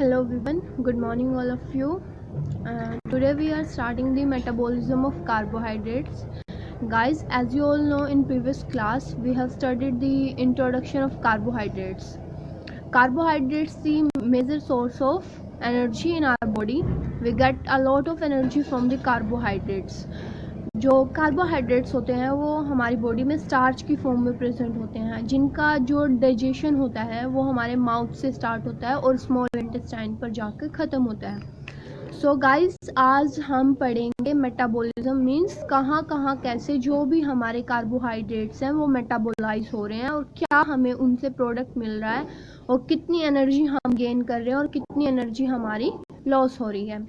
Hello everyone, good morning all of you. Today we are starting the metabolism of carbohydrates. Guys, as you all know, in previous class we have studied the introduction of carbohydrates. Carbohydrates the major source of energy in our body. We get a lot of energy from the carbohydrates. जो carbohydrates होते हैं वो हमारी body में starch की form में present होते हैं, जिनका जो डाइजेशन होता है वो हमारे माउथ से स्टार्ट होता है और स्मॉल इंटेस्टाइन पर जाकर ख़त्म होता है। सो गाइस, आज हम पढ़ेंगे मेटाबॉलिज्म मीन्स कहाँ कहाँ कैसे जो भी हमारे कार्बोहाइड्रेट्स हैं वो मेटाबोलाइज हो रहे हैं और क्या हमें उनसे प्रोडक्ट मिल रहा है और कितनी एनर्जी हम गेन कर रहे हैं और कितनी एनर्जी हमारी लॉस हो रही है।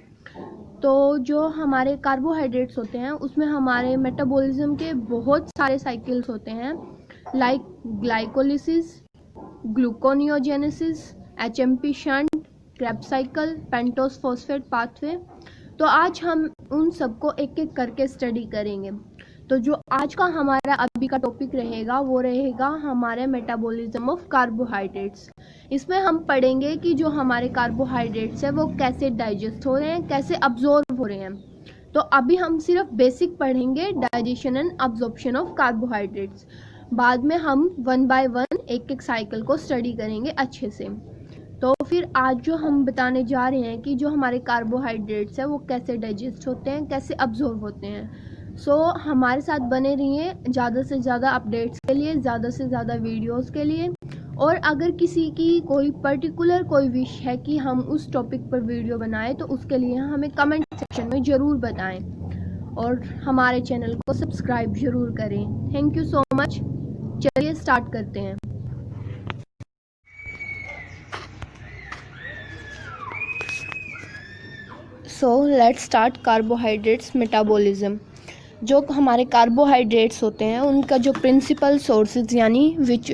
तो जो हमारे कार्बोहाइड्रेट्स होते हैं उसमें हमारे मेटाबॉलिज्म के बहुत सारे साइकिल्स होते हैं, like glycolysis, gluconeogenesis, HMP shunt, Krebs cycle, pentose phosphate pathway. तो आज हम उन सबको एक एक करके स्टडी करेंगे। तो जो आज का हमारा अभी का टॉपिक रहेगा वो रहेगा हमारे मेटाबॉलिज्म ऑफ कार्बोहाइड्रेट्स। इसमें हम पढ़ेंगे कि जो हमारे कार्बोहाइड्रेट्स है वो कैसे डाइजेस्ट हो रहे हैं, कैसे अब्जॉर्ब हो रहे हैं। तो अभी हम सिर्फ बेसिक पढ़ेंगे, digestion and absorption of carbohydrates. बाद में हम वन बाय वन एक एक साइकिल को स्टडी करेंगे अच्छे से। तो फिर आज जो हम बताने जा रहे हैं कि जो हमारे कार्बोहाइड्रेट्स है वो कैसे डाइजेस्ट होते हैं, कैसे अब्जॉर्ब होते हैं। सो हमारे साथ बने रहिए ज़्यादा से ज़्यादा अपडेट्स के लिए, ज़्यादा से ज़्यादा वीडियोस के लिए। और अगर किसी की कोई पर्टिकुलर कोई विश है कि हम उस टॉपिक पर वीडियो बनाएं तो उसके लिए हमें कमेंट सेक्शन में ज़रूर बताएं और हमारे चैनल को सब्सक्राइब ज़रूर करें। Thank you so much. चलिए स्टार्ट करते हैं। So let's start carbohydrates metabolism. जो हमारे कार्बोहाइड्रेट्स होते हैं उनका जो प्रिंसिपल सोर्सेज यानी which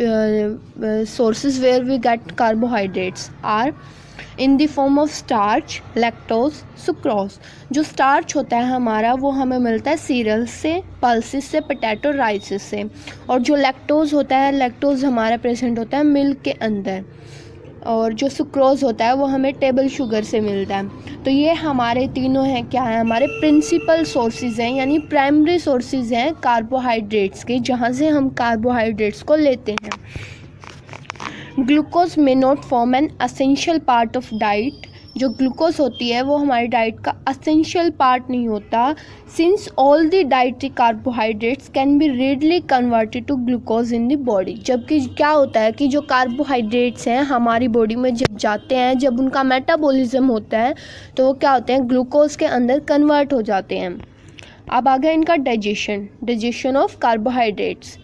sources where we get carbohydrates are in the form of starch, lactose, sucrose. जो स्टार्च होता है हमारा वो हमें मिलता है सीरियल्स से, पल्सेस से, पोटैटो, राइसेस से। और जो लैक्टोज होता है, लैक्टोज हमारा प्रेजेंट होता है मिल्क के अंदर। और जो सुक्रोज होता है वो हमें टेबल शुगर से मिलता है। तो ये हमारे तीनों हैं, क्या है, हमारे प्रिंसिपल सोर्सेज हैं यानी प्राइमरी सोर्सेज हैं कार्बोहाइड्रेट्स के, जहाँ से हम कार्बोहाइड्रेट्स को लेते हैं। Glucose may not form an essential part of diet. जो ग्लूकोज होती है वो हमारी डाइट का असेंशियल पार्ट नहीं होता, since all the dietary carbohydrates can be readily converted to glucose in the body. जबकि क्या होता है कि जो कार्बोहाइड्रेट्स हैं हमारी बॉडी में जब जाते हैं, जब उनका मेटाबॉलिज्म होता है तो वो क्या होते हैं, ग्लूकोज के अंदर कन्वर्ट हो जाते हैं। अब आ गया इनका digestion of carbohydrates.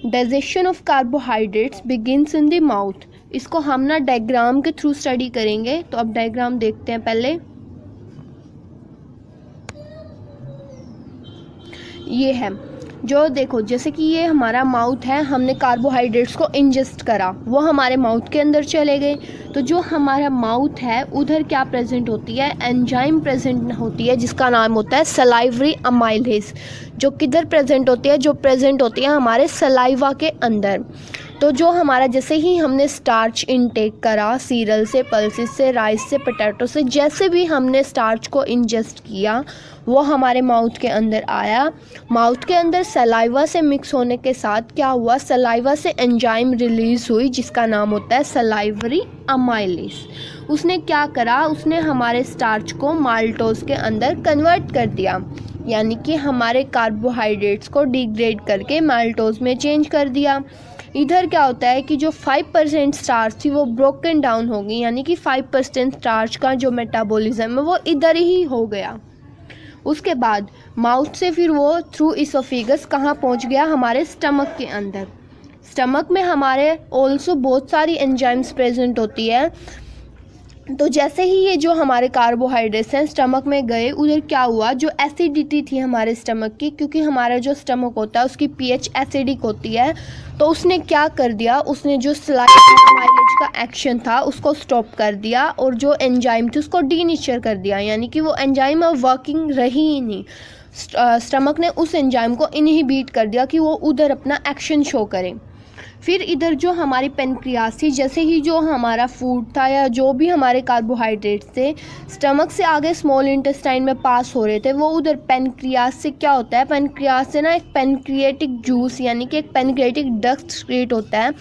Digestion of carbohydrates begins in the mouth. इसको हम ना डायग्राम के थ्रू स्टडी करेंगे। तो अब डायग्राम देखते हैं पहले। ये है जो देखो, जैसे कि ये हमारा माउथ है, हमने कार्बोहाइड्रेट्स को इंजेस्ट करा, वो हमारे माउथ के अंदर चले गए। तो जो हमारा माउथ है उधर क्या प्रेजेंट होती है, एंजाइम प्रेजेंट होती है जिसका नाम होता है सलाइवरी अमाइलेज। जो किधर प्रेजेंट होती है, जो प्रेजेंट होती है हमारे सलाइवा के अंदर। तो जो हमारा जैसे ही हमने स्टार्च इनटेक करा सीरियल से, पल्सेस से, राइस से, पोटैटो से, जैसे भी हमने स्टार्च को इंजेस्ट किया वो हमारे माउथ के अंदर आया। माउथ के अंदर सलाइवा से मिक्स होने के साथ क्या हुआ, सलाइवा से एंजाइम रिलीज़ हुई जिसका नाम होता है सलाइवरी अमाइलेज। उसने क्या करा, उसने हमारे स्टार्च को माल्टोज के अंदर कन्वर्ट कर दिया, यानी कि हमारे कार्बोहाइड्रेट्स को डिग्रेड करके माल्टोज में चेंज कर दिया। इधर क्या होता है कि जो 5% स्टार्च थी वो ब्रोकन डाउन हो गई, यानी कि 5% स्टार्च का जो मेटाबॉलिज्म है वो इधर ही हो गया। उसके बाद माउथ से फिर वो थ्रू इसोफेगस कहाँ पहुँच गया, हमारे स्टमक के अंदर। स्टमक में हमारे ऑल्सो बहुत सारी एंजाइम्स प्रेजेंट होती है। तो जैसे ही ये जो हमारे कार्बोहाइड्रेट्स हैं स्टमक में गए, उधर क्या हुआ, जो एसिडिटी थी हमारे स्टमक की, क्योंकि हमारा जो स्टमक होता है उसकी पीएच एसिडिक होती है, तो उसने क्या कर दिया, उसने जो सलाइवरी का एक्शन था उसको स्टॉप कर दिया और जो एंजाइम थी उसको डीनेचर कर दिया, यानी कि वो एंजाइम अब वर्किंग रही ही नहीं। स्टमक ने उस एंजाइम को इनहिबिट कर दिया कि वो उधर अपना एक्शन शो करें। फिर इधर जो हमारी पेनक्रियास थी, जैसे ही जो हमारा फूड था या जो भी हमारे कार्बोहाइड्रेट्स थे स्टमक से आगे स्मॉल इंटेस्टाइन में पास हो रहे थे, वो उधर पेनक्रियास से क्या होता है, पेनक्रियास से ना एक पेनक्रिएटिक जूस यानी कि एक पेनक्रिएटिक डक्ट क्रिएट होता है,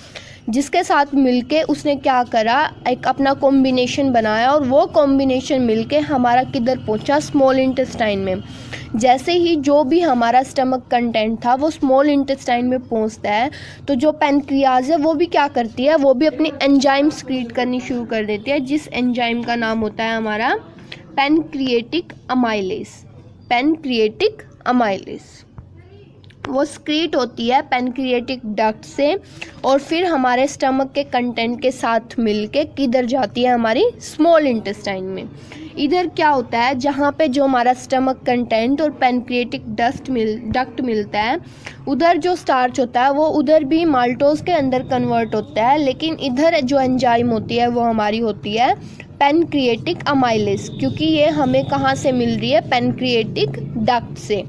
जिसके साथ मिलके उसने क्या करा, एक अपना कॉम्बिनेशन बनाया और वो कॉम्बिनेशन मिलके हमारा किधर पहुंचा, स्मॉल इंटेस्टाइन में। जैसे ही जो भी हमारा स्टमक कंटेंट था वो स्मॉल इंटेस्टाइन में पहुंचता है, तो जो पेनक्रियाज है वो भी क्या करती है, वो भी अपनी एंजाइम क्रिएट करनी शुरू कर देती है, जिस एंजाइम का नाम होता है हमारा पैनक्रिएटिक अमाइलेज। पैनक्रिएटिक अमाइलेज वो स्क्रीट होती है पैनक्रिएटिक डक्ट से और फिर हमारे स्टमक के कंटेंट के साथ मिलके किधर जाती है, हमारी स्मॉल इंटेस्टाइन में। इधर क्या होता है, जहाँ पे जो हमारा स्टमक कंटेंट और पैनक्रिएटिक डक्ट मिलता है, उधर जो स्टार्च होता है वो उधर भी माल्टोज के अंदर कन्वर्ट होता है, लेकिन इधर जो एंजाइम होती है वो हमारी होती है पैनक्रिएटिक अमाइलेज, क्योंकि ये हमें कहाँ से मिल रही है, पैनक्रिएटिक डक्ट से।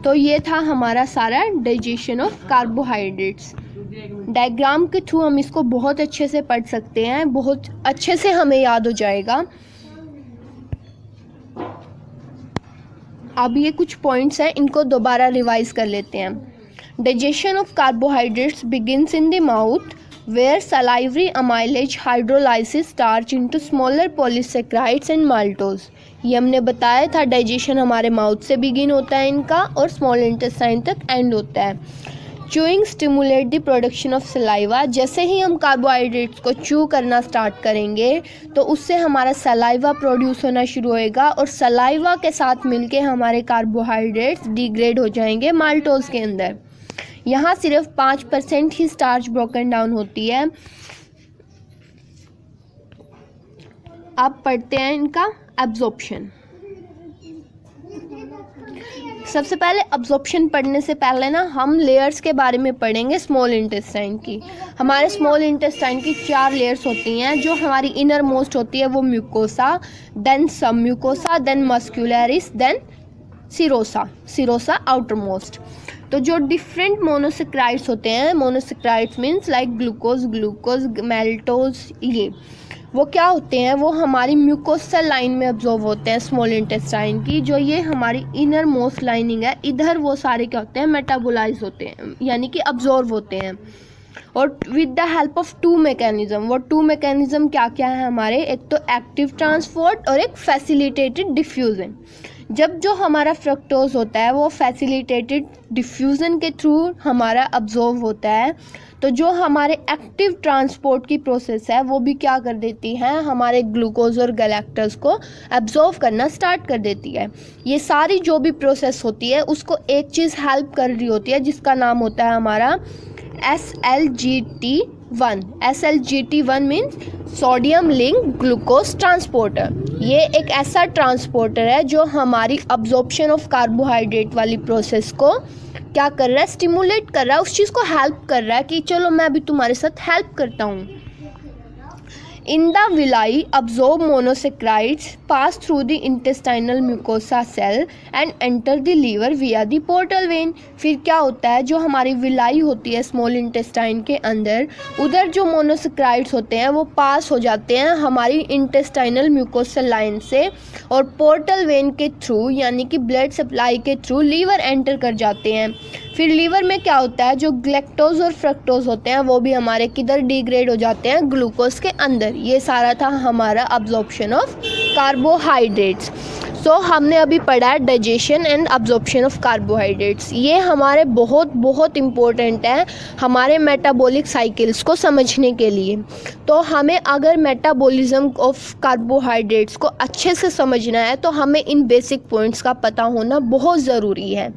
तो ये था हमारा सारा डाइजेशन ऑफ कार्बोहाइड्रेट्स। डायग्राम के थ्रू हम इसको बहुत अच्छे से पढ़ सकते हैं, बहुत अच्छे से हमें याद हो जाएगा। अब ये कुछ पॉइंट्स हैं, इनको दोबारा रिवाइज कर लेते हैं। Digestion of carbohydrates begins in the mouth where salivary amylase hydrolysis starch into smaller polysaccharides and maltose। ये हमने बताया था, डाइजेशन हमारे माउथ से बिगिन होता है इनका और स्मॉल इंटेस्टाइन तक एंड होता है। Chewing stimulate the production of saliva. जैसे ही हम कार्बोहाइड्रेट्स को च्यू करना स्टार्ट करेंगे तो उससे हमारा सलाइवा प्रोड्यूस होना शुरू होएगा और सलाइवा के साथ मिलके हमारे कार्बोहाइड्रेट्स डिग्रेड हो जाएंगे माल्टोज के अंदर। यहाँ सिर्फ 5% ही स्टार्च ब्रोकन डाउन होती है। अब पढ़ते हैं इनका एब्जॉर्प्शन। सबसे पहले एब्जॉर्प्शन पढ़ने से पहले ना हम लेयर्स के बारे में पढ़ेंगे स्मॉल इंटेस्टाइन की। हमारे स्मॉल इंटेस्टाइन की 4 लेयर्स होती हैं। जो हमारी इनर मोस्ट होती है वो mucosa, then mucosa, then muscularis, then serosa outermost. तो जो डिफरेंट मोनोसेक्राइड्स होते हैं, monosaccharides means like glucose, maltose, ये वो क्या होते हैं, वो हमारी म्यूकोसल लाइन में अब्जॉर्व होते हैं स्मॉल इंटेस्टाइन की। जो ये हमारी इनर मोस्ट लाइनिंग है, इधर वो सारे क्या होते हैं, मेटाबोलाइज होते हैं, यानी कि अब्जॉर्व होते हैं। और with the help of 2 mechanism. वो 2 मैकेनिज्म क्या क्या है हमारे, एक तो एक्टिव ट्रांसपोर्ट और एक फैसिलिटेटेड डिफ्यूजन। जब जो हमारा फ्रक्टोज होता है वो फैसिलिटेटेड डिफ्यूज़न के थ्रू हमारा अब्जॉर्व होता है, तो जो हमारे एक्टिव ट्रांसपोर्ट की प्रोसेस है वो भी क्या कर देती है, हमारे ग्लूकोज और गैलेक्टोज को अब्जॉर्व करना स्टार्ट कर देती है। ये सारी जो भी प्रोसेस होती है उसको एक चीज़ हेल्प कर रही होती है, जिसका नाम होता है हमारा SLGT1। SLGT1 means sodium link glucose transporter. ये एक ऐसा ट्रांसपोर्टर है जो हमारी अब्जॉर्प्शन ऑफ कार्बोहाइड्रेट वाली प्रोसेस को क्या कर रहा है, स्टिमुलेट कर रहा है, उस चीज़ को हेल्प कर रहा है कि चलो मैं भी तुम्हारे साथ हेल्प करता हूँ। In the villi, absorb monosaccharides pass through the intestinal mucosa cell and enter the liver via the portal vein। फिर क्या होता है, जो हमारी विलाई होती है स्मॉल इंटेस्टाइन के अंदर, उधर जो मोनोसेक्राइड्स होते हैं वो पास हो जाते हैं हमारी इंटेस्टाइनल म्यूकोसल लाइन से और पोर्टल वेन के थ्रू यानी कि ब्लड सप्लाई के थ्रू लीवर एंटर कर जाते हैं। फिर लीवर में क्या होता है, जो ग्लैक्टोज और फ्रक्टोज होते हैं वो भी हमारे किधर डिग्रेड हो जाते हैं, ग्लूकोज के अंदर। ये सारा था हमारा अब्जॉर्प्शन ऑफ कार्बोहाइड्रेट्स। सो हमने अभी पढ़ा है digestion and absorption of carbohydrates. ये हमारे बहुत बहुत इम्पोर्टेंट है हमारे मेटाबॉलिक साइकिल्स को समझने के लिए। तो हमें अगर मेटाबॉलिज्म ऑफ कार्बोहाइड्रेट्स को अच्छे से समझना है तो हमें इन बेसिक पॉइंट्स का पता होना बहुत ज़रूरी है।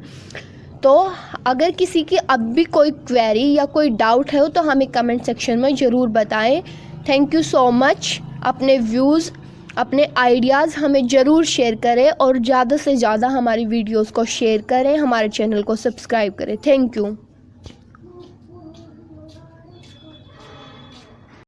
तो अगर किसी की अब भी कोई क्वेरी या कोई डाउट है तो हमें कमेंट सेक्शन में ज़रूर बताएं। Thank you so much. अपने व्यूज़, अपने आइडियाज़ हमें ज़रूर शेयर करें और ज़्यादा से ज़्यादा हमारी वीडियोस को शेयर करें, हमारे चैनल को सब्सक्राइब करें। Thank you.